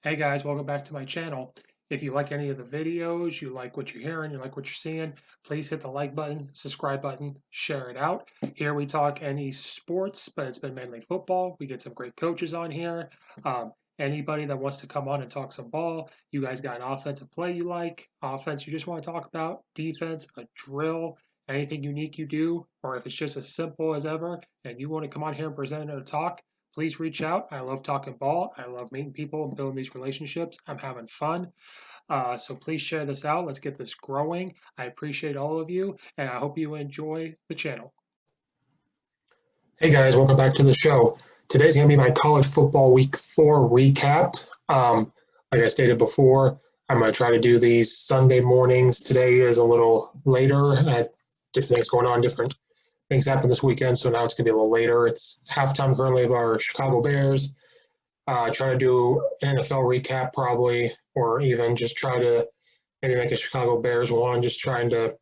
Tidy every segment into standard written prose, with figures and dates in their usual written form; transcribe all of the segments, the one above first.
Hey guys, welcome back to my channel. If you like any of the videos, you like what you're hearing, you like what you're seeing, please hit the like button, subscribe button, share it out. Here we talk any sports, but it's been mainly football. We get some great coaches on here. Anybody that wants to come on and talk some ball, you guys got an offensive play you like, offense you just want to talk about, defense, a drill, anything unique you do, or if it's just as simple as ever and you want to come on here and present or talk, please reach out. I love talking ball. I love meeting people and building these relationships. I'm having fun. So please share this out. Let's get this growing. I appreciate all of you, and I hope you enjoy the channel. Hey guys, welcome back to the show. Today's going to be my college football week 4 recap. Like I stated before, I'm going to try to do these Sunday mornings. Today is a little later. I had different things going on, different things happened this weekend, so now it's going to be a little later. It's halftime currently of our Chicago Bears. Try to do an NFL recap probably, or even just try to maybe make a Chicago Bears one, just trying to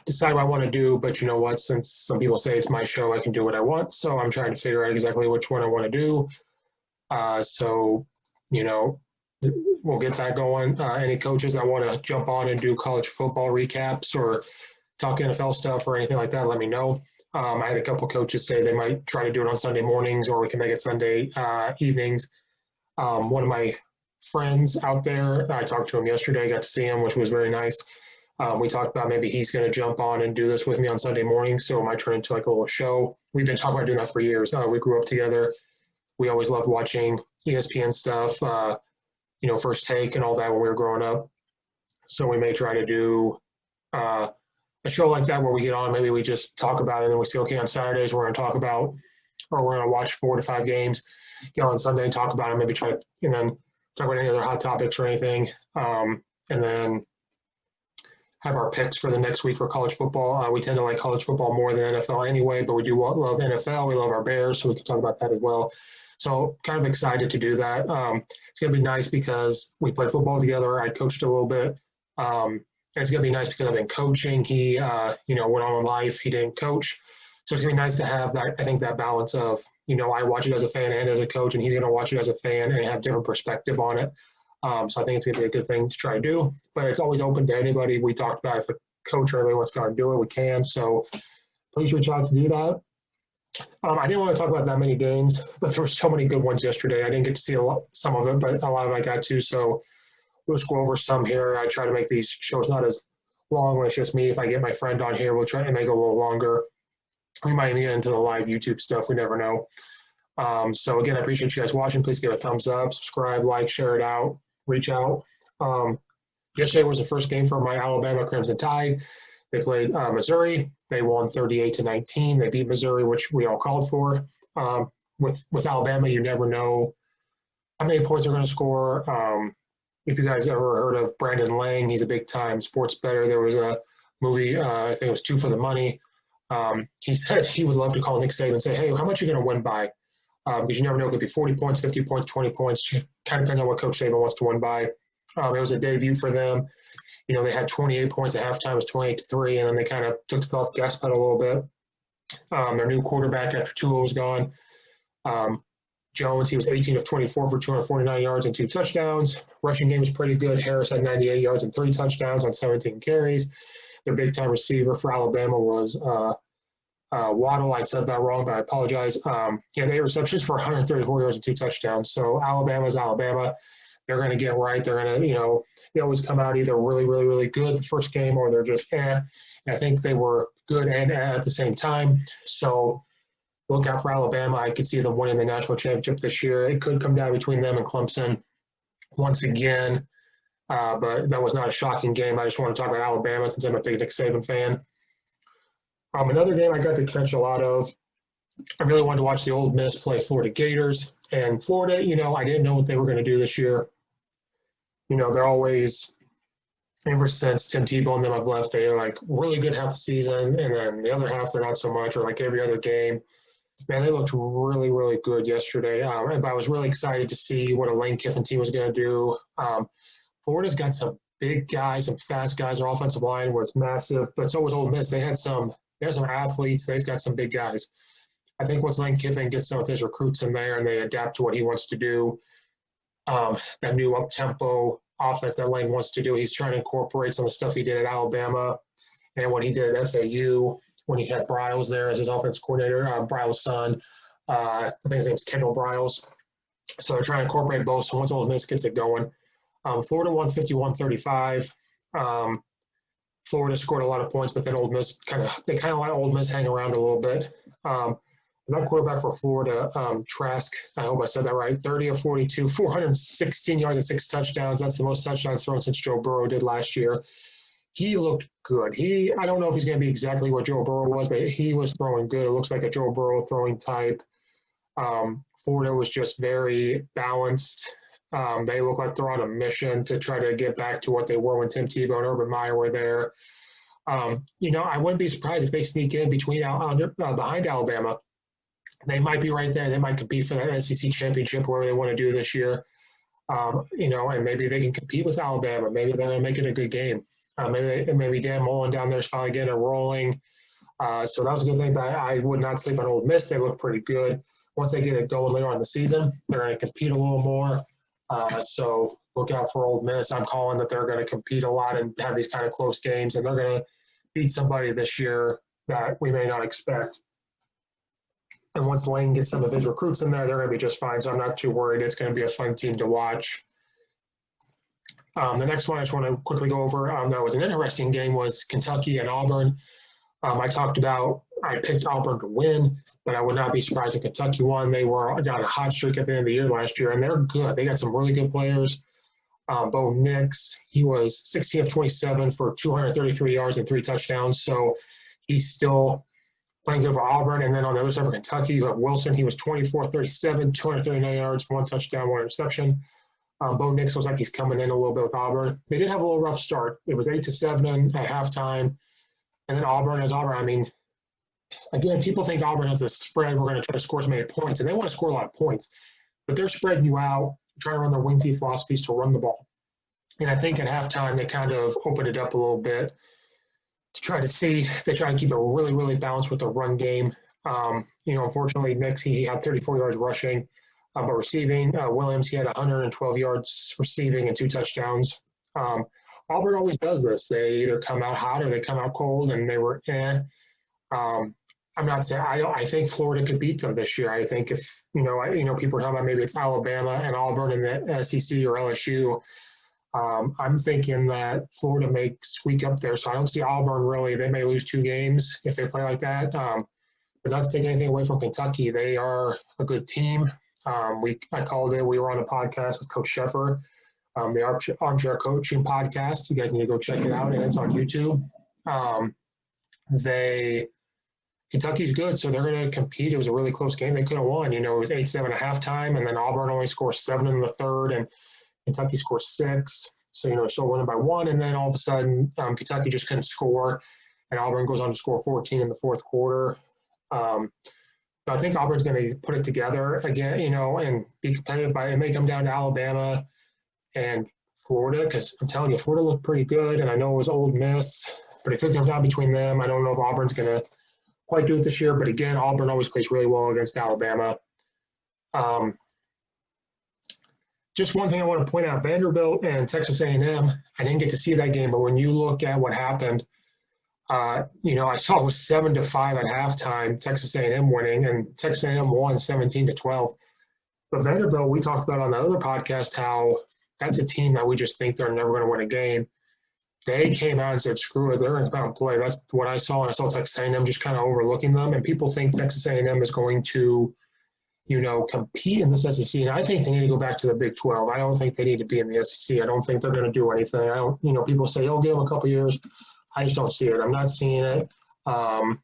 decide what I want to do. But you know what? Since some people say it's my show, I can do what I want. So I'm trying to figure out exactly which one I want to do. So, you know, we'll get that going. Any coaches that want to jump on and do college football recaps or talk NFL stuff or anything like that, let me know. I had a couple coaches say they might try to do it on Sunday mornings or we can make it Sunday evenings. One of my friends out there, I talked to him yesterday, got to see him, which was very nice. We talked about maybe he's going to jump on and do this with me on Sunday morning, so it might turn into like a little show. We've been talking about doing that for years. We grew up together. We always loved watching ESPN stuff, First Take and all that when we were growing up. So we may try to do a show like that where we get on, maybe we just talk about it and then we say, okay, on Saturdays we're going to talk about, or we're going to watch 4 to 5 games, get on Sunday and talk about it, maybe try to, and then talk about any other hot topics or anything. And then have our picks for the next week for college football. We tend to like college football more than NFL anyway, but we do love NFL. We love our Bears, so we can talk about that as well. So kind of excited to do that. It's going to be nice because we played football together. I coached a little bit. And it's going to be nice because I've been coaching. He, went on in life. He didn't coach. So it's going to be nice to have that, I think, that balance of, I watch it as a fan and as a coach, and he's going to watch it as a fan and have different perspective on it. So I think it's going to be a good thing to try to do. But it's always open to anybody. We talked about if a coach or anybody wants to go and do it, we can. So please reach out to do that. I didn't want to talk about that many games, but there were so many good ones yesterday. I didn't get to see some of it, but a lot of it I got to. So we'll just go over some here. I try to make these shows not as long when it's just me. If I get my friend on here, we'll try to make it a little longer. We might even get into the live YouTube stuff. We never know. So again, I appreciate you guys watching. Please give a thumbs up, subscribe, like, share it out, reach out. Yesterday was the first game for my Alabama Crimson Tide. They played Missouri. They won 38-19. They beat Missouri, which we all called for. With Alabama, you never know how many points they're going to score. If you guys ever heard of Brandon Lang, he's a big-time sports bettor. There was a movie, I think it was Two for the Money. He said he would love to call Nick Saban and say, hey, how much are you going to win by? Because you never know. It could be 40 points, 50 points, 20 points. Kind of depends on what Coach Saban wants to win by. It was a debut for them. They had 28 points at halftime. It was 28-3, and then they kind of took the foot off the gas pedal a little bit. Their new quarterback after Tua was gone, Jones, he was 18 of 24 for 249 yards and 2 touchdowns. Rushing game was pretty good. Harris had 98 yards and 3 touchdowns on 17 carries. Their big-time receiver for Alabama was Waddle. I said that wrong, but I apologize. He had 8 receptions for 134 yards and 2 touchdowns. So Alabama's Alabama. They're going to get right. They're going to, they always come out either really, really, really good the first game or they're just And I think they were good and at the same time. So look out for Alabama. I could see them winning the national championship this year. It could come down between them and Clemson once again, but that was not a shocking game. I just want to talk about Alabama since I'm a big Nick Saban fan. Another game I got to catch a lot of, I really wanted to watch the Ole Miss play Florida Gators. And Florida, I didn't know what they were going to do this year. They're always, ever since Tim Tebow and them have left, they're like really good half the season, and then the other half they're not so much, or like every other game. Man, they looked really, really good yesterday. But I was really excited to see what a Lane Kiffin team was going to do. Florida's got some big guys, some fast guys. Their offensive line was massive, but so was Ole Miss. They had some athletes. They've got some big guys. I think once Lane Kiffin gets some of his recruits in there and they adapt to what he wants to do, that new up-tempo offense that Lane wants to do. He's trying to incorporate some of the stuff he did at Alabama and what he did at FAU when he had Briles there as his offense coordinator, Briles' son. I think his name's Kendall Briles. So they're trying to incorporate both. So once Ole Miss gets it going, Florida won 51-35. Florida scored a lot of points, but then Ole Miss kind of let Ole Miss hang around a little bit. That quarterback for Florida, Trask, I hope I said that right, 30 of 42, 416 yards and 6 touchdowns. That's the most touchdowns thrown since Joe Burrow did last year. He looked good. I don't know if he's going to be exactly what Joe Burrow was, but he was throwing good. It looks like a Joe Burrow throwing type. Florida was just very balanced. They look like they're on a mission to try to get back to what they were when Tim Tebow and Urban Meyer were there. I wouldn't be surprised if they sneak in behind Alabama. They might be right there. They might compete for that SEC championship, whatever they want to do this year. And maybe they can compete with Alabama. Maybe they're going to make it a good game. Maybe Dan Mullen down there is finally getting it rolling. So that was a good thing. But I would not sleep on Ole Miss. They look pretty good. Once they get it going later on in the season, they're going to compete a little more. So look out for Ole Miss. I'm calling that they're going to compete a lot and have these kind of close games, and they're going to beat somebody this year that we may not expect. And once Lane gets some of his recruits in there, they're going to be just fine. So I'm not too worried. It's going to be a fun team to watch. The next one I just want to quickly go over that was an interesting game was Kentucky and Auburn. I picked Auburn to win, but I would not be surprised if Kentucky won. They got a hot streak at the end of the year last year, and they're good. They got some really good players. Bo Nix, he was 16 of 27 for 233 yards and 3 touchdowns. So he's still playing good for Auburn. And then on the other side for Kentucky, you have Wilson. He was 24-37, 239 yards, 1 touchdown, 1 interception. Bo Nix looks like he's coming in a little bit with Auburn. They did have a little rough start. It was 8-7 at halftime. And then Auburn is Auburn. I mean, again, people think Auburn has a spread. We're going to try to score as many points. And they want to score a lot of points. But they're spreading you out, trying to run their wing T philosophies to run the ball. And I think at halftime, they kind of opened it up a little bit to try to see. They try to keep it really, really balanced with the run game. Unfortunately, Nix, he had 34 yards rushing. But receiving, Williams, he had 112 yards receiving and 2 touchdowns. Auburn always does this. They either come out hot or they come out cold, and they were I'm not saying I think Florida could beat them this year. I think if people are talking about maybe it's Alabama and Auburn in the SEC or LSU. I'm thinking that Florida may squeak up there. So I don't see Auburn really. They may lose 2 games if they play like that. But not to take anything away from Kentucky, they are a good team. I called it. We were on a podcast with Coach Sheffer, the Armchair Coaching Podcast. You guys need to go check it out, and it's on YouTube. Kentucky's good, so they're going to compete. It was a really close game. They could have won. It was 8-7 at halftime, and then Auburn only scored 7 in the third, and Kentucky scored 6. So, still winning by 1, and then all of a sudden, Kentucky just couldn't score, and Auburn goes on to score 14 in the fourth quarter. So I think Auburn's going to put it together again, and be competitive. It may come down to Alabama and Florida, because I'm telling you, Florida looked pretty good, and I know it was Ole Miss, but it could come down between them. I don't know if Auburn's going to quite do it this year, but again, Auburn always plays really well against Alabama. Just one thing I want to point out, Vanderbilt and Texas A&M, I didn't get to see that game, but when you look at what happened, I saw it was 7-5 at halftime, Texas A&M winning, and Texas A&M won 17-12. But Vanderbilt, we talked about on the other podcast how that's a team that we just think they're never going to win a game. They came out and said, screw it, they're going to come out and play. That's what I saw, and I saw Texas A&M just kind of overlooking them, and people think Texas A&M is going to, compete in this SEC, and I think they need to go back to the Big 12. I don't think they need to be in the SEC. I don't think they're going to do anything. People say, give them a couple years. I just don't see it. I'm not seeing it. I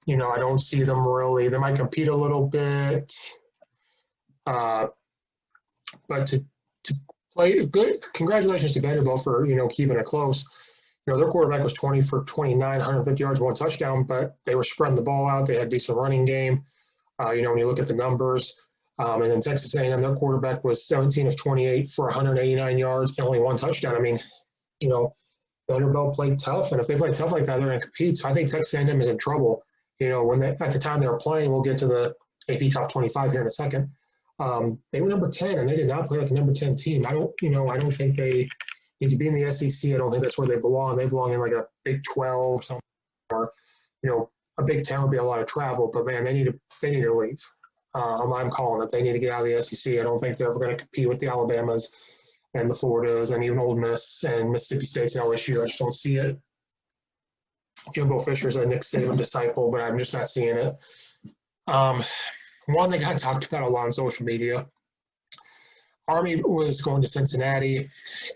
don't see them really. They might compete a little bit, but to play good. Congratulations to Vanderbilt for keeping it close. Their quarterback was 20 for 29, 150 yards, 1 touchdown, but they were spreading the ball out. They had a decent running game. When you look at the numbers, and then Texas A&M, their quarterback was 17 of 28 for 189 yards and only 1 touchdown. I mean, Vanderbilt played tough, and if they play tough like that, they're going to compete. So I think Texas A&M is in trouble. At the time they were playing, we'll get to the AP Top 25 here in a second. They were number 10, and they did not play like a number 10 team. I don't think they need to be in the SEC. I don't think that's where they belong. They belong in like a Big 12 something, or a Big 10 would be a lot of travel. But man, they need to leave. I'm calling it. They need to get out of the SEC. I don't think they're ever going to compete with the Alabamas and the Floridas and even Ole Miss and Mississippi State's LSU. I just don't see it. Jimbo Fisher's a Nick Saban disciple, but I'm just not seeing it. One that got talked about a lot on social media. Army was going to Cincinnati,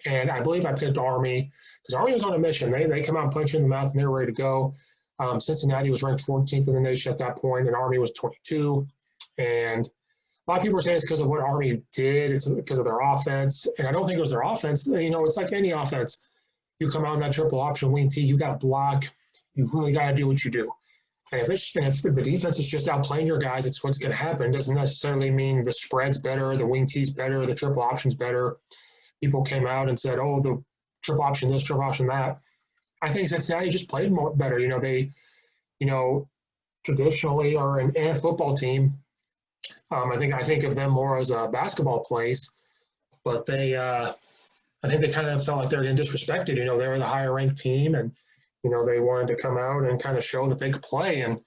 and I believe I picked Army because Army was on a mission. They come out, punch you in the mouth, and they were ready to go. Cincinnati was ranked 14th in the nation at that point, and Army was 22. And a lot of people are saying it's because of what Army did. It's because of their offense, and I don't think it was their offense. It's like any offense. You come out in that triple option wing tee, you got to block. You really got to do what you do. And if the defense is just outplaying your guys, it's what's going to happen. It doesn't necessarily mean the spread's better, the wing tee's better, the triple option's better. People came out and said, oh, the triple option this, triple option that. I think Cincinnati just played better. They, traditionally are an football team. I think of them more as a basketball place, but I think they kind of felt like they were getting disrespected. They were the higher ranked team, and they wanted to come out and kind of show that they could play, and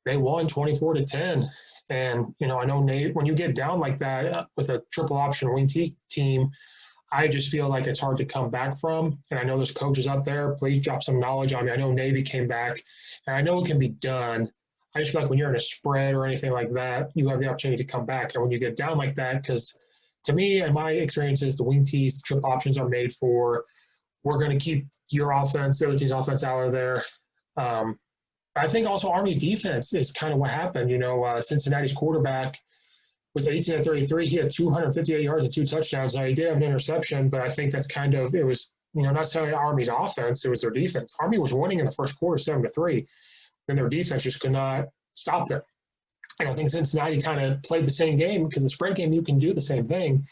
they won 24-10. And, I know, Nate, when you get down like that with a triple option wing team, I just feel like it's hard to come back from. And I know there's coaches out there. Please drop some knowledge on me. I know Navy came back, and I know it can be done. I just feel like when you're in a spread or anything like that, you have the opportunity to come back. And when you get down like that, because to me and my experiences, the wing tees, triple options are made for, we're going to keep your offense, the other team's offense out of there. I think also Army's defense is kind of what happened. Cincinnati's quarterback was 18 of 33. He had 258 yards and 2 touchdowns. Now, he did have an interception, but I think that's it was, not necessarily Army's offense, it was their defense. Army was winning in the first quarter 7-3, and their defense just could not stop them. And I think Cincinnati kind of played the same game because the spread game, you can do the same thing.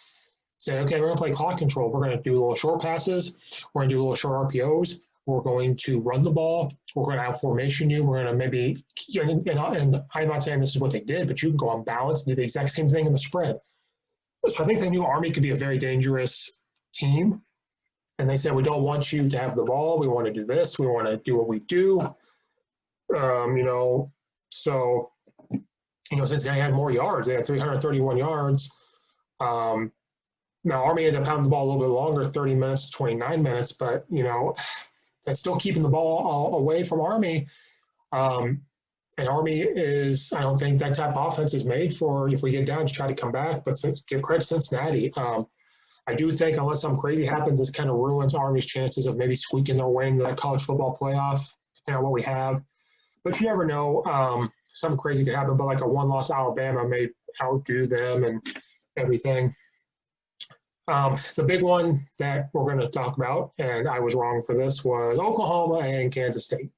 Say, okay, we're going to play clock control. We're going to do little short passes. We're going to do little short RPOs. We're going to run the ball. We're going to have formation you. We're going to maybe, and I'm not saying this is what they did, but you can go on balance and do the exact same thing in the spread. So I think they knew Army could be a very dangerous team. And they said, we don't want you to have the ball. We want to do this. We want to do what we do. So, since they had more yards, they had 331 yards. Now, Army ended up having the ball a little bit longer, 30 minutes to 29 minutes, but, that's still keeping the ball away from Army. And Army I don't think that type of offense is made for, if we get down, to try to come back, but give credit to Cincinnati. I do think unless something crazy happens, this kind of ruins Army's chances of maybe squeaking their way into that college football playoff, depending on what we have. But you never know. Something crazy could happen, but like a one-loss Alabama may outdo them and everything. The big one that we're going to talk about, and I was wrong for this, was Oklahoma and Kansas State.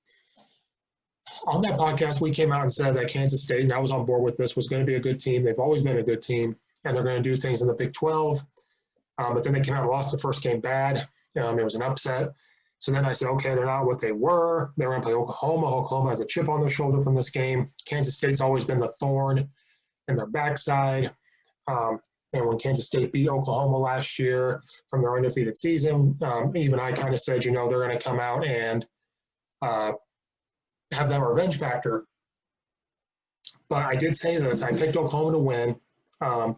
On that podcast, we came out and said that Kansas State, and I was on board with this, was going to be a good team. They've always been a good team, and they're going to do things in the Big 12. But then they came out and lost the first game bad. It was an upset. So then I said, okay, they're not what they were. They're going to play Oklahoma. Oklahoma has a chip on their shoulder from this game. Kansas State's always been the thorn in their backside. And when Kansas State beat Oklahoma last year from their undefeated season, even I kind of said, they're going to come out and have that revenge factor. But I did say this. I picked Oklahoma to win. I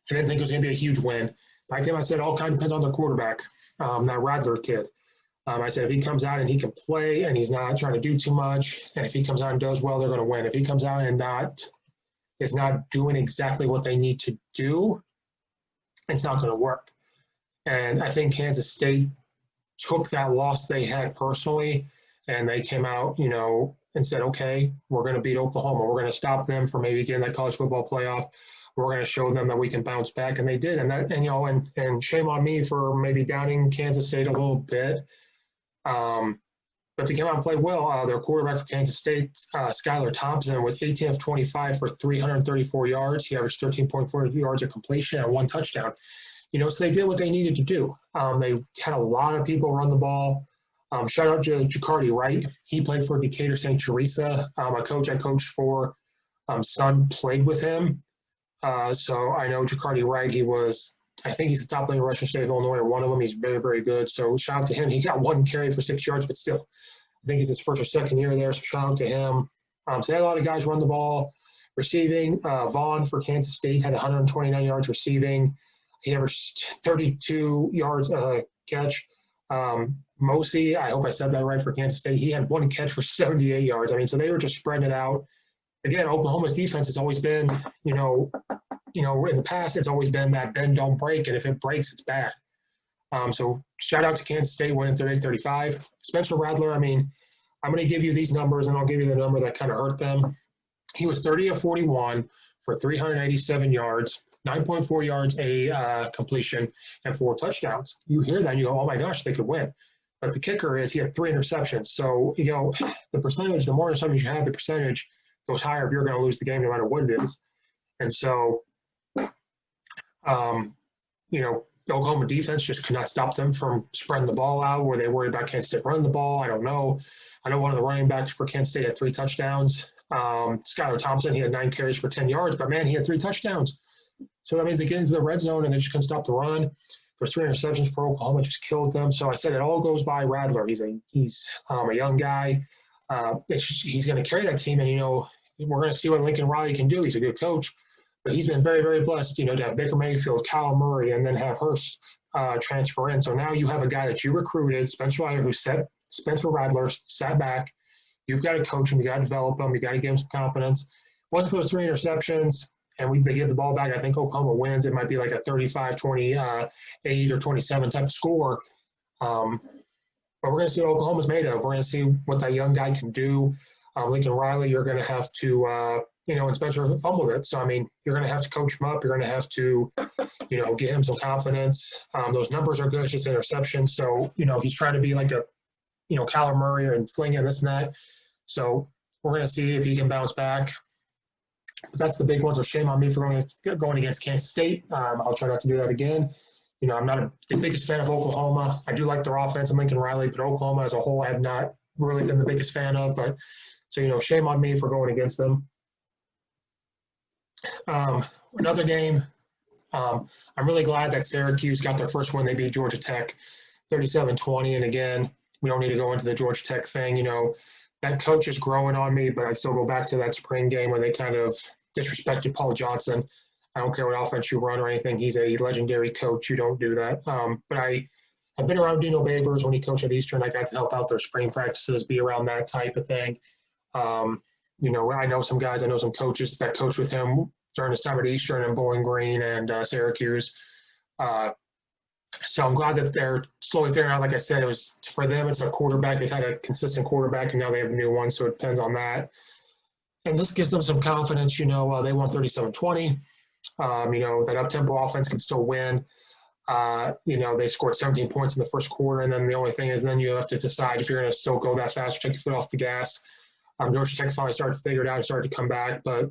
didn't think it was going to be a huge win. I came out and said all kind of depends on their quarterback, that Radler kid. I said if he comes out and he can play and he's not trying to do too much, and if he comes out and does well, they're going to win. If he comes out and is not doing exactly what they need to do, it's not going to work. And I think Kansas State took that loss they had personally, and they came out, and said, okay, we're going to beat Oklahoma. We're going to stop them from maybe getting that college football playoff. We're going to show them that we can bounce back, and they did. And shame on me for maybe doubting Kansas State a little bit. But they came out and played well. Their quarterback for Kansas State, Skylar Thompson, was 18 of 25 for 334 yards. He averaged 13.4 yards of completion and 1 touchdown. So they did what they needed to do. They had a lot of people run the ball. Shout out to Jacardi Wright. He played for Decatur St. Teresa. A coach I coached for, son played with him. So I know Jacardi Wright, I think he's the top leading rusher in the state of Illinois, or one of them. He's very, very good. So shout out to him. He got one carry for 6 yards, but still, I think it's his first or second year there. So shout out to him. So they had a lot of guys run the ball. Receiving, Vaughn for Kansas State had 129 yards receiving. He averaged 32 yards catch. Mosi, I hope I said that right, for Kansas State, he had one catch for 78 yards. I mean, so they were just spreading it out. Again, Oklahoma's defense has always been, in the past, it's always been that bend, don't break, and if it breaks, it's bad. So shout out to Kansas State winning 38-35. Spencer Rattler, I mean, I'm going to give you these numbers, and I'll give you the number that kind of hurt them. He was 30 of 41 for 387 yards, 9.4 yards a completion, and 4 touchdowns. You hear that and you go, oh my gosh, they could win. But the kicker is he had 3 interceptions. So, the percentage, the more interceptions you have, the percentage goes higher if you're going to lose the game no matter what it is. And so, the Oklahoma defense just could not stop them from spreading the ball out. Were they worried about Kansas State running the ball? I don't know. I know one of the running backs for Kansas State had 3 touchdowns. Skylar Thompson, he had 9 carries for 10 yards, but man, he had 3 touchdowns. So that means they get into the red zone and they just couldn't stop the run. For 3 interceptions for Oklahoma, just killed them. So I said it all goes by Rattler. He's a young guy. He's going to carry that team, and we're going to see what Lincoln Riley can do. He's a good coach, but he's been very, very blessed. To have Baker Mayfield, Kyler Murray, and then have Hurst transfer in. So now you have a guy that you recruited, Spencer Rattler, sat back. You've got to coach him. You got to develop him. You got to give him some confidence. Once those 3 interceptions, and they give the ball back, I think Oklahoma wins. It might be like a 35-28 or 27 type of score. But we're going to see what Oklahoma's made of. We're going to see what that young guy can do. Lincoln Riley, you're going to have to, and Spencer fumbled it. So, I mean, you're going to have to coach him up. You're going to have to, give him some confidence. Those numbers are good. It's just interceptions. So, he's trying to be like a, Kyler Murray and flinging this and that. So we're going to see if he can bounce back. But that's the big one. So shame on me for going against Kansas State. I'll try not to do that again. I'm not the biggest fan of Oklahoma. I do like their offense and Lincoln Riley, but Oklahoma as a whole I have not really been the biggest fan of. But so, shame on me for going against them. Another game, I'm really glad that Syracuse got their first win. They beat Georgia Tech 37-20. And again, we don't need to go into the Georgia Tech thing. That coach is growing on me, but I still go back to that spring game where they kind of disrespected Paul Johnson. I don't care what offense you run or anything. He's a legendary coach. You don't do that. But I've been around Dino Babers when he coached at Eastern. I got to help out their spring practices, be around that type of thing. I know some guys, I know some coaches that coached with him during his time at Eastern and Bowling Green and Syracuse. So I'm glad that they're slowly figuring out. Like I said, it was for them, it's a quarterback. They've had a consistent quarterback, and now they have a new one, so it depends on that. And this gives them some confidence. They won 37-20. That up-tempo offense can still win. They scored 17 points in the first quarter, and then the only thing is then you have to decide if you're going to still go that fast or take your foot off the gas. Georgia Tech finally started to figure it out and started to come back, but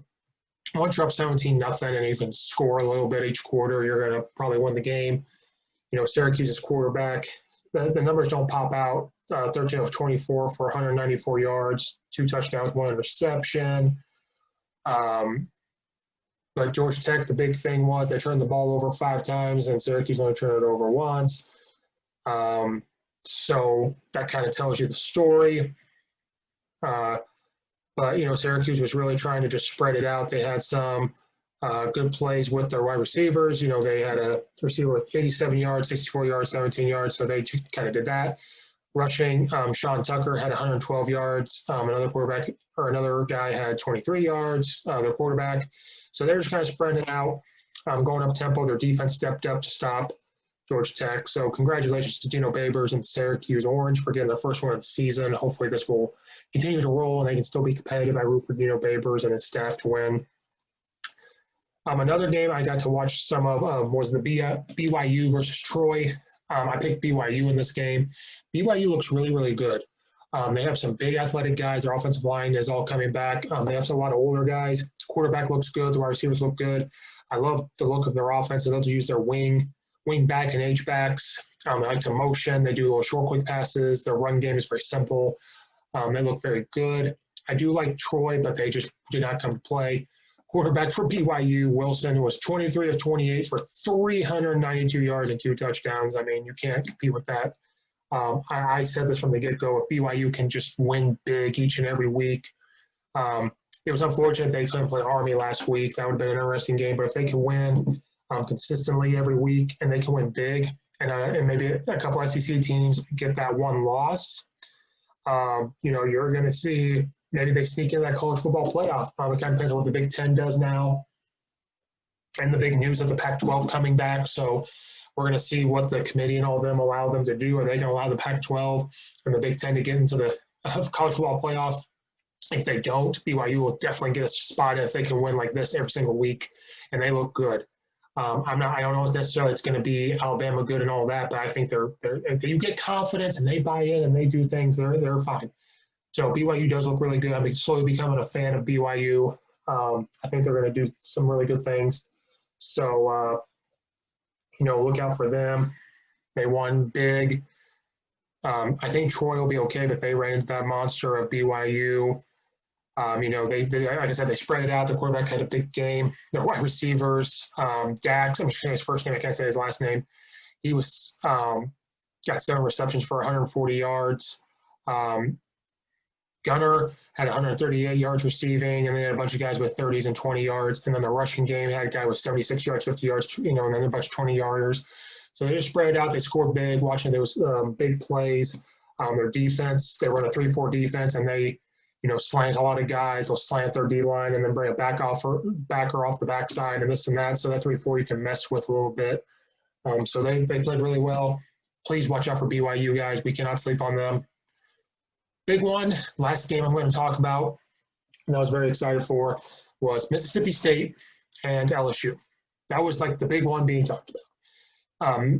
once you're up 17-0 and you can score a little bit each quarter, you're going to probably win the game. Syracuse's quarterback, the numbers don't pop out. 13 of 24 for 194 yards, 2 touchdowns, 1 interception. But Georgia Tech, the big thing was they turned the ball over 5 times, and Syracuse only turned it over once. So that kind of tells you the story. But Syracuse was really trying to just spread it out. They had some good plays with their wide receivers. They had a receiver with 87 yards, 64 yards, 17 yards, so they kind of did that. Rushing, Sean Tucker had 112 yards. Another guy had 23 yards, their quarterback. So they're just kind of spreading it out, going up tempo. Their defense stepped up to stop Georgia Tech. So congratulations to Dino Babers and Syracuse Orange for getting their first one of the season. Hopefully this will continue to roll and they can still be competitive. I root for Dino Babers and his staff to win. Another game I got to watch some of was the BYU versus Troy. I picked BYU in this game. BYU looks really, really good. They have some big athletic guys. Their offensive line is all coming back. They have a lot of older guys. Quarterback looks good. The wide receivers look good. I love the look of their offense. They love to use their wing back and H backs. They like to motion. They do little short, quick passes. Their run game is very simple. They look very good. I do like Troy, but they just did not come to play. quarterback for BYU, Wilson, was 23 of 28 for 392 yards and 2 touchdowns. I mean, you can't compete with that. I said this from the get-go. If BYU can just win big each and every week, it was unfortunate they couldn't play Army last week. That would have been an interesting game. But if they can win consistently every week and they can win big, and maybe a couple SEC teams get that one loss, you're going to see maybe they sneak in that college football playoff. It kind of depends on what the Big Ten does now and the big news of the Pac-12 coming back. So we're going to see what the committee and all of them allow them to do. Are they going to allow the Pac-12 and the Big Ten to get into the college football playoff? If they don't, BYU will definitely get a spot if they can win like this every single week, and they look good. I don't know if necessarily it's going to be Alabama good and all that, but I think if you get confidence and they buy in and they do things, they're fine. So BYU does look really good. I'm slowly becoming a fan of BYU. I think they're going to do some really good things. So, look out for them. They won big. I think Troy will be okay, but they ran into that monster of BYU. They like I said, they spread it out. The quarterback had a big game. Their wide receivers, Dax, I'm just saying his first name, I can't say his last name. He was got 7 receptions for 140 yards. Gunner had 138 yards receiving, and they had a bunch of guys with 30s and 20 yards. And then the rushing game had a guy with 76 yards, 50 yards, and then a bunch of 20-yarders. So they just spread it out. They scored big. Watching those big plays. Their defense, they run a 3-4 defense, and they slant a lot of guys. They'll slant their D-line and then bring a backer off the backside and this and that. So that 3-4 you can mess with a little bit. So they played really well. Please watch out for BYU, guys. We cannot sleep on them. Big one, last game I'm going to talk about, and I was very excited for, was Mississippi State and LSU. That was like the big one being talked about.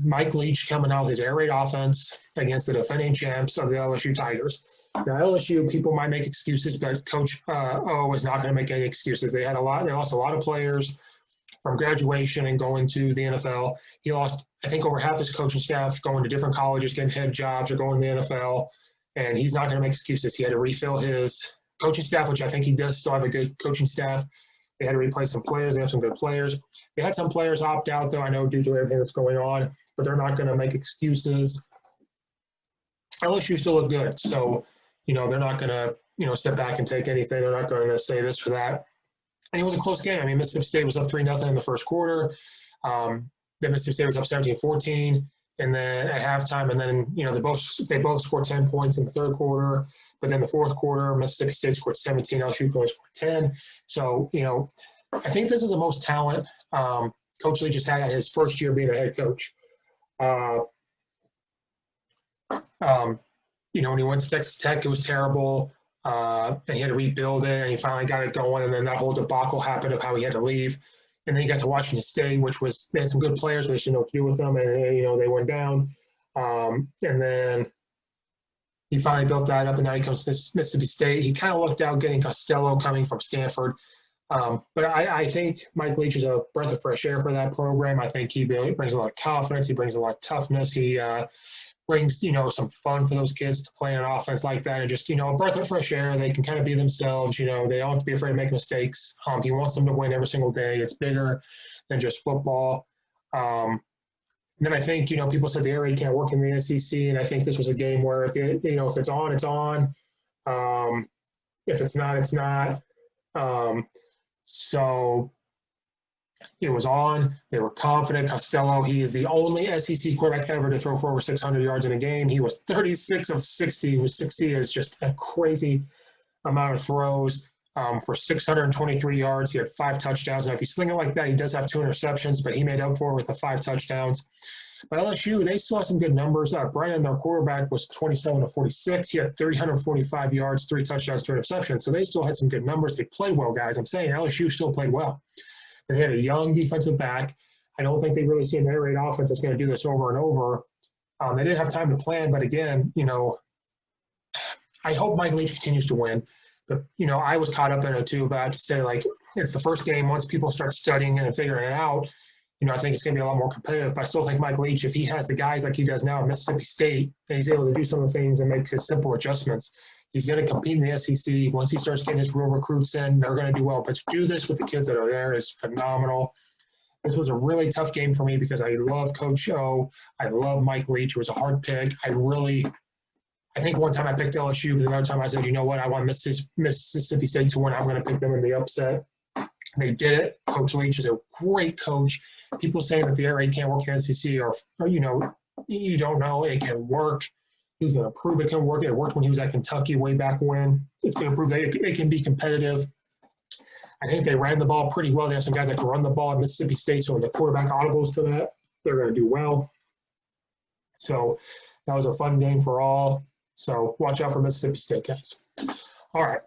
Mike Leach coming out with his air raid offense against the defending champs of the LSU Tigers. Now, LSU, people might make excuses, but Coach O is not going to make any excuses. They lost a lot of players from graduation and going to the NFL. He lost, I think, over half his coaching staff going to different colleges, getting head jobs, or going to the NFL. And he's not going to make excuses. He had to refill his coaching staff, which I think he does still have a good coaching staff. They had to replace some players. They have some good players. They had some players opt out, though, I know, due to everything that's going on. But they're not going to make excuses. LSU still look good. So, they're not going to, sit back and take anything. They're not going to say this for that. And it was a close game. I mean, Mississippi State was up 3-0 in the first quarter. Then Mississippi State was up 17-14. And then at halftime, and then, they both scored 10 points in the third quarter. But then the fourth quarter, Mississippi State scored 17, LSU only scored 10. So, I think this is the most talent Coach Lee just had his first year being a head coach. When he went to Texas Tech, it was terrible. And he had to rebuild it, and he finally got it going. And then that whole debacle happened of how he had to leave. And then he got to Washington State, they had some good players, but they didn't know what to do with them. And, they went down. And then he finally built that up, and now he comes to Mississippi State. He kind of looked out getting Costello coming from Stanford. But I think Mike Leach is a breath of fresh air for that program. I think he brings a lot of confidence. He brings a lot of toughness. He brings, some fun for those kids to play an offense like that, and just, a breath of fresh air. They can kind of be themselves. They don't have to be afraid to make mistakes. He wants them to win every single day. It's bigger than just football. And then I think, people said the air raid can't work in the SEC, and I think this was a game where, if it's on, it's on. If it's not, it's not. So it was on. They were confident. Costello, he is the only SEC quarterback ever to throw for over 600 yards in a game. He was 36 of 60, which 60 is just a crazy amount of throws for 623 yards. He had 5 touchdowns. Now, if you sling it like that, he does have 2 interceptions, but he made up for it with the 5 touchdowns. But LSU, they still have some good numbers. Brandon, their quarterback, was 27 of 46. He had 345 yards, 3 touchdowns, 2 interceptions. So they still had some good numbers. They played well, guys. I'm saying LSU still played well. They had a young defensive back. I don't think they really see an air raid offense that's going to do this over and over. They didn't have time to plan, but again, I hope Mike Leach continues to win. But, I was caught up in it too, but I have to say, it's the first game. Once people start studying and figuring it out, I think it's going to be a lot more competitive. But I still think Mike Leach, if he has the guys like he does now at Mississippi State, and he's able to do some of the things and make his simple adjustments, He's going to compete in the SEC. Once he starts getting his real recruits in, they're going to do well. But to do this with the kids that are there is phenomenal. This was a really tough game for me because I love Coach O. I love Mike Leach. It was a hard pick. I think one time I picked LSU, but another time I said, you know what, I want Mississippi State to win. I'm going to pick them in the upset. They did it. Coach Leach is a great coach. People saying that the air raid can't work in SEC or you don't know. It can work. He's going to prove it can work. It worked when he was at Kentucky way back when. It's going to prove that it can be competitive. I think they ran the ball pretty well. They have some guys that can run the ball at Mississippi State, so when the quarterback audibles to that, they're going to do well. So that was a fun game for all. So watch out for Mississippi State, guys. All right.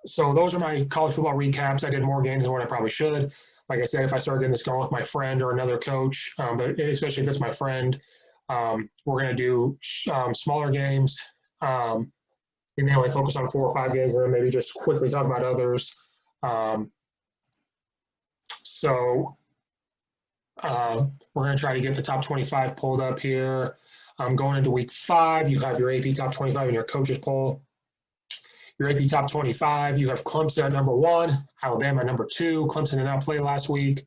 So those are my college football recaps. I did more games than what I probably should. Like I said, if I start getting this going with my friend or another coach, but especially if it's my friend, we're going to do smaller games. And then only focus on 4 or 5 games and then maybe just quickly talk about others. We're going to try to get the top 25 pulled up here. Going into week 5, you have your AP top 25 in your coaches poll. Your AP top 25, you have Clemson at number 1, Alabama at number 2. Clemson did not play last week.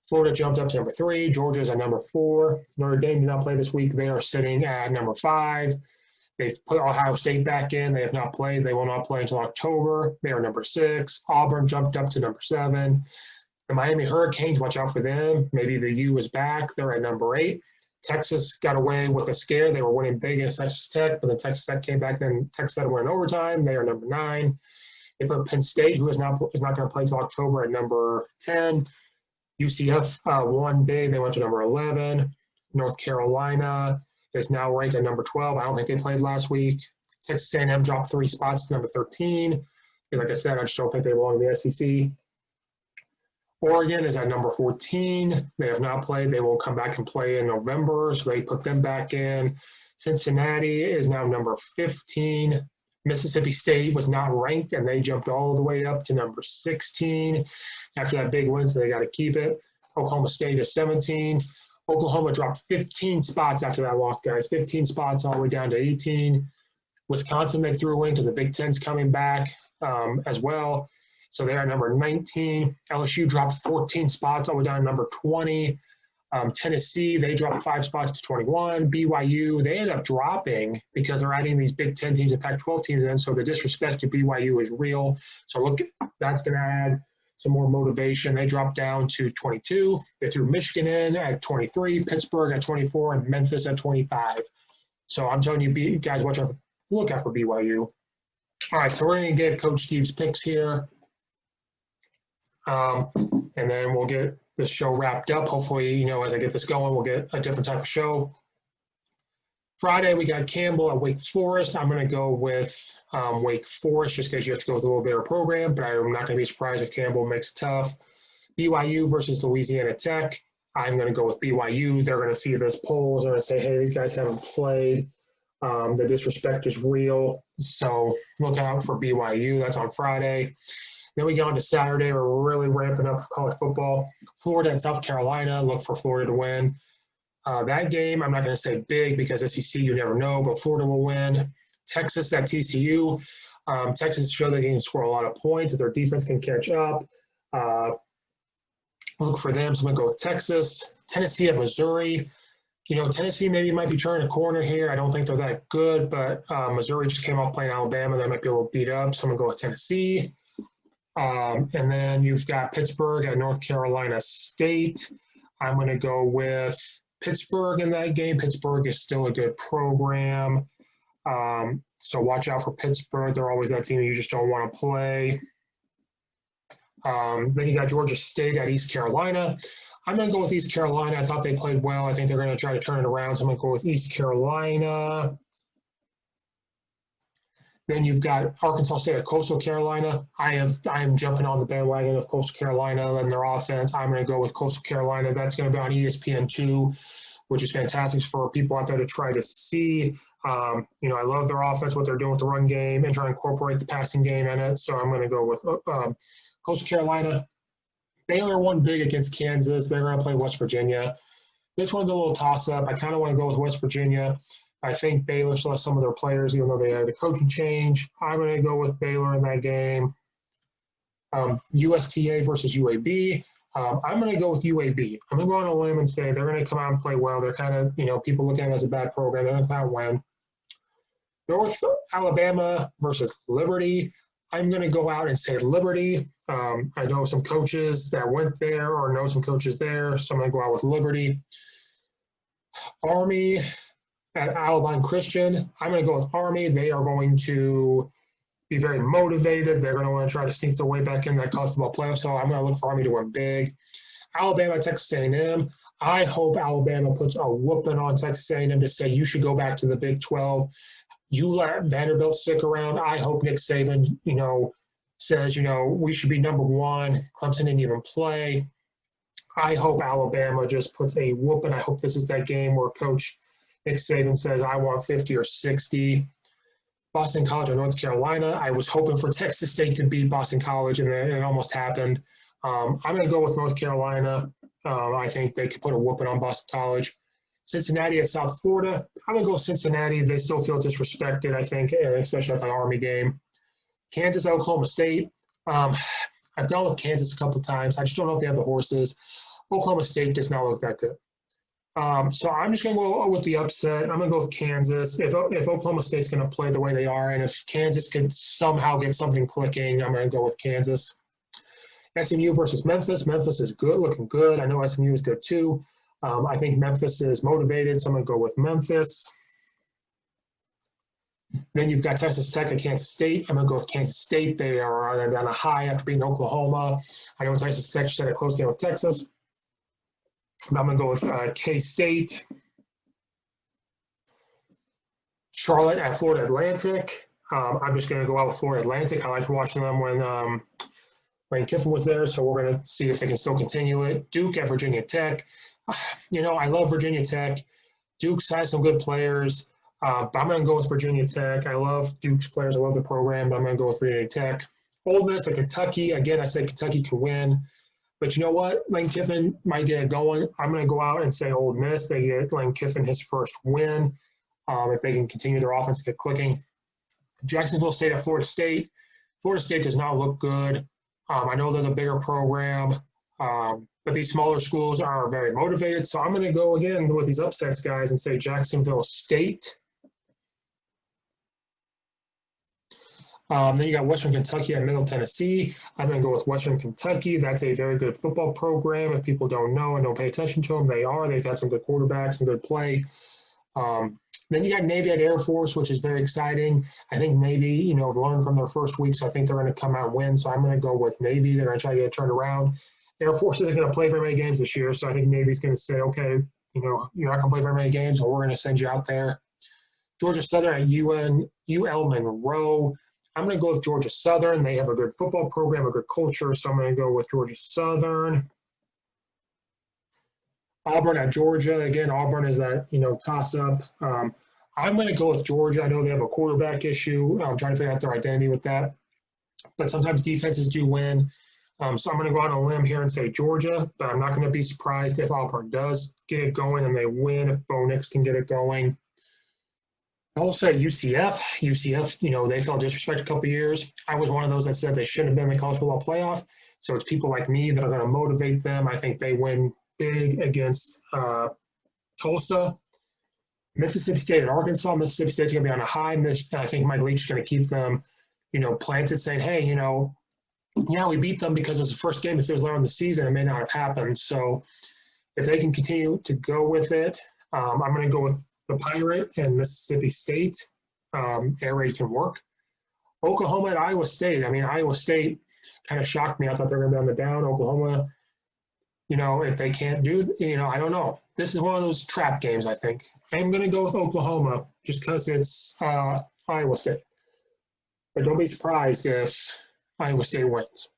Florida jumped up to number 3. Georgia is at number 4. Notre Dame did not play this week. They are sitting at number 5. They've put Ohio State back in. They have not played. They will not play until October. They are number 6. Auburn jumped up to number 7. The Miami Hurricanes, watch out for them. Maybe the U is back. They're at number 8. Texas got away with a scare. They were winning big against Texas Tech, but then Texas Tech came back. Then Texas had to win in overtime. They are number 9. They put Penn State, who is not going to play until October, at number 10. UCF won big. They went to number 11. North Carolina is now ranked at number 12. I don't think they played last week. Texas A&M dropped 3 spots to number 13. Like I said, I just don't think they belong in the SEC. Oregon is at number 14. They have not played. They will come back and play in November, so they put them back in. Cincinnati is now number 15. Mississippi State was not ranked, and they jumped all the way up to number 16. After that big win, so they got to keep it. Oklahoma State is 17. Oklahoma dropped 15 spots after that loss, guys. 15 spots all the way down to 18. Wisconsin, they threw in because the Big Ten's coming back as well. So they are number 19. LSU dropped 14 spots all the way down to number 20. Tennessee, they dropped 5 spots to 21. BYU, they ended up dropping because they're adding these Big Ten teams and Pac-12 teams in, so the disrespect to BYU is real. So look, that's going to add some more motivation. They dropped down to 22. They threw Michigan in at 23, Pittsburgh at 24, and Memphis at 25. So I'm telling you, guys, look out for BYU. All right, so we're going to get Coach Steve's picks here. And then we'll get this show wrapped up. Hopefully, as I get this going, we'll get a different type of show. Friday, we got Campbell at Wake Forest. I'm going to go with Wake Forest just because you have to go with a little better program, but I'm not going to be surprised if Campbell makes it tough. BYU versus Louisiana Tech. I'm going to go with BYU. They're going to see this polls. They're going to say, hey, these guys haven't played. The disrespect is real. So look out for BYU. That's on Friday. Then we go on to Saturday. We're really ramping up college football. Florida and South Carolina. Look for Florida to win. That game, I'm not going to say big because SEC, you never know, but Florida will win. Texas at TCU. Texas showed they can score a lot of points if their defense can catch up. Look for them. So I'm going to go with Texas. Tennessee at Missouri. Tennessee maybe might be turning a corner here. I don't think they're that good, but Missouri just came off playing Alabama. They might be a little beat up, so I'm going to go with Tennessee. And then you've got Pittsburgh at North Carolina State. I'm going to go with Pittsburgh in that game. Pittsburgh is still a good program. So watch out for Pittsburgh. They're always that team you just don't want to play. Then you got Georgia State at East Carolina. I'm going to go with East Carolina. I thought they played well. I think they're going to try to turn it around. So I'm going to go with East Carolina. Then you've got Arkansas State at Coastal Carolina. I am jumping on the bandwagon of Coastal Carolina and their offense. I'm going to go with Coastal Carolina. That's going to be on ESPN2, which is fantastic for people out there to try to see. I love their offense, what they're doing with the run game, and trying to incorporate the passing game in it. So I'm going to go with Coastal Carolina. Baylor won big against Kansas. They're going to play West Virginia. This one's a little toss-up. I kind of want to go with West Virginia. I think Baylor lost some of their players, even though they had a coaching change. I'm going to go with Baylor in that game. USTA versus UAB. I'm going to go with UAB. I'm going to go on a limb and say they're going to come out and play well. They're kind of, people look at them as a bad program. They're going to come out and win. North Alabama versus Liberty. I'm going to go out and say Liberty. I know some coaches that went there or know some coaches there, so I'm going to go out with Liberty. Army at Alabama Christian. I'm going to go with Army. They are going to be very motivated. They're going to want to try to sneak their way back in that college football playoff, so I'm going to look for Army to win big. Alabama, Texas A&M. I hope Alabama puts a whooping on Texas A&M to say you should go back to the Big 12. You let Vanderbilt stick around. I hope Nick Saban, says, we should be number one. Clemson didn't even play. I hope Alabama just puts a whooping. I hope this is that game where Coach Nick Saban says, I want 50 or 60. Boston College or North Carolina. I was hoping for Texas State to beat Boston College, and it almost happened. I'm going to go with North Carolina. I think they could put a whooping on Boston College. Cincinnati at South Florida. I'm going to go with Cincinnati. They still feel disrespected, I think, especially at the Army game. Kansas, Oklahoma State. I've gone with Kansas a couple of times. I just don't know if they have the horses. Oklahoma State does not look that good. So I'm just going to go with the upset. I'm going to go with Kansas. If Oklahoma State's going to play the way they are, and if Kansas can somehow get something clicking, I'm going to go with Kansas. SMU versus Memphis. Memphis is good, looking good. I know SMU is good too. I think Memphis is motivated, so I'm going to go with Memphis. Then you've got Texas Tech and Kansas State. I'm going to go with Kansas State. They are on a high after beating Oklahoma. I know Texas Tech set a close game with Texas. I'm going to go with K-State. Charlotte at Florida Atlantic. I'm just going to go out with Florida Atlantic. I liked watching them when Lane Kiffin was there, so we're going to see if they can still continue it. Duke at Virginia Tech. I love Virginia Tech. Duke's has some good players, but I'm going to go with Virginia Tech. I love Duke's players. I love the program, but I'm going to go with Virginia Tech. Ole Miss at Kentucky. Again, I said Kentucky can win. But you know what? Lane Kiffin might get it going. I'm going to go out and say Ole Miss. They get Lane Kiffin his first win if they can continue their offense to get clicking. Jacksonville State at Florida State. Florida State does not look good. I know they're the bigger program, but these smaller schools are very motivated. So I'm going to go again with these upsets, guys, and say Jacksonville State. Then you got Western Kentucky and Middle Tennessee. I'm going to go with Western Kentucky. That's a very good football program. If people don't know and don't pay attention to them, they are. They've had some good quarterbacks, some good play. Then you got Navy at Air Force, which is very exciting. I think Navy, learned from their first week, so I think they're going to come out and win. So I'm going to go with Navy. They're going to try to get it turned around. Air Force isn't going to play very many games this year, so I think Navy's going to say, okay, you're not going to play very many games, so we're going to send you out there. Georgia Southern at UL Monroe. I'm going to go with Georgia Southern. They have a good football program, a good culture, so I'm going to go with Georgia Southern. Auburn at Georgia. Again, Auburn is that, toss-up. I'm going to go with Georgia. I know they have a quarterback issue. I'm trying to figure out their identity with that. But sometimes defenses do win. So I'm going to go on a limb here and say Georgia, but I'm not going to be surprised if Auburn does get it going and they win, if Bo Nix can get it going. I'll say UCF. UCF, they felt disrespected a couple of years. I was one of those that said they shouldn't have been in the college football playoff. So it's people like me that are going to motivate them. I think they win big against Tulsa. Mississippi State and Arkansas. Mississippi State's going to be on a high. I think Mike Leach is going to keep them, planted, saying, hey, yeah, we beat them because it was the first game. If it was later in the season, it may not have happened. So if they can continue to go with it, I'm going to go with the Pirate and Mississippi State. Air raid can work. Oklahoma and Iowa State. Iowa State kind of shocked me. I thought they were going to be on the down. Oklahoma, if they can't do, I don't know. This is one of those trap games, I think. I'm going to go with Oklahoma just because it's Iowa State. But don't be surprised if Iowa State wins.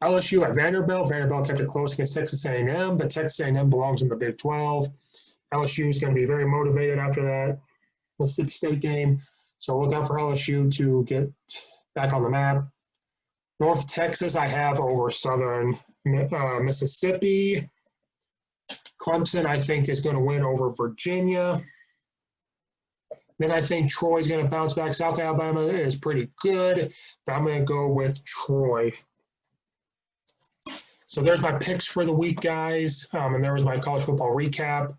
LSU at Vanderbilt. Vanderbilt kept it close against Texas A&M, but Texas A&M belongs in the Big 12. LSU is going to be very motivated after that Mississippi State game. So look out for LSU to get back on the map. North Texas, I have over Southern Mississippi. – Clemson, I think, is going to win over Virginia. Then I think Troy's going to bounce back. South Alabama is pretty good, but I'm going to go with Troy. So there's my picks for the week, guys, and there was my college football recap.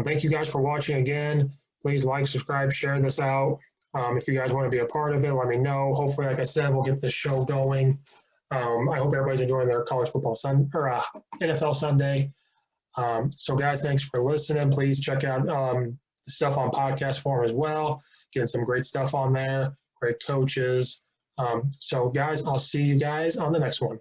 Thank you guys for watching again. Please like, subscribe, share this out. If you guys want to be a part of it, let me know. Hopefully, like I said, we'll get this show going. I hope everybody's enjoying their college football NFL Sunday. So, guys, thanks for listening. Please check out stuff on podcast form as well. Getting some great stuff on there, great coaches. So, guys, I'll see you guys on the next one.